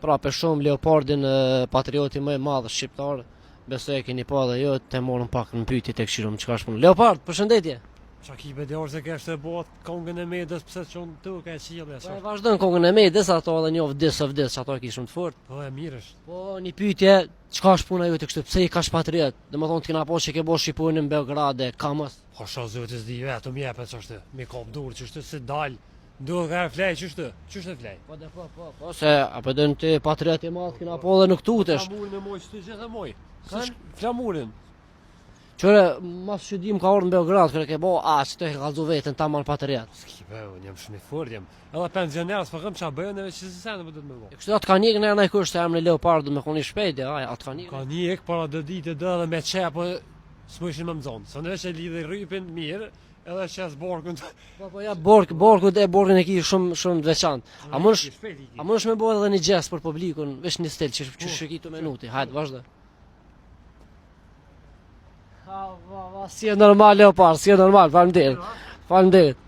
Pra për shumë Leopardin patrioti më i madh shqiptar, besoj e keni pa dhe jo të morën pak në pyetje tek Shirum çka është punë. Leopard, përshëndetje. Qa ki bedjarë se kështë e bot kongën e medës pëse që unë të ka e qilë Po e vazhdojnë kongën e medës, ato edhe një vdes o vdes, që ato e kishëm të fort. Po e mirë është. Po një pyetje, çka është puna jote kështu, pse i ka patriot? Domethënë të kena po që ke bo Shqipurin në Beograd, Kamës. Po sho zotës di vetëm jepet që është, me kop dur që është se dal. Duhet ka e flej që është e flej. Po se, apo do në ti patriot i madh kena po dhe nuk tutesh. Flamurin e moj që të gjithë e moj. Flamurin. Qëre, mas që dim ka orë në Beograd, kërë ke bo, që të e kalzu vetën ta manë patriot. Ski bëhu, njëm shumë i fort jem. Edhe pensionerës për këm qa bëhu, neve që se sene për të me bo. Kështu atë ka njëk në e kërë se jam në Leopard, me koni shpejt, atë ka njëk. Ka njëk, para dë ditë dë dhe me qe, po s'mu ishin më mëzonë. Së në që lidhe rrypin mirë, edhe qes borkun. Po ja, borkun e ki shumë të veçantë. A mënësh me bo edhe një gest për publikun, vesh një stil që shëkitu minuti, hajtë, vazhdo. Si e normal Leopard, si e normal, faleminderit.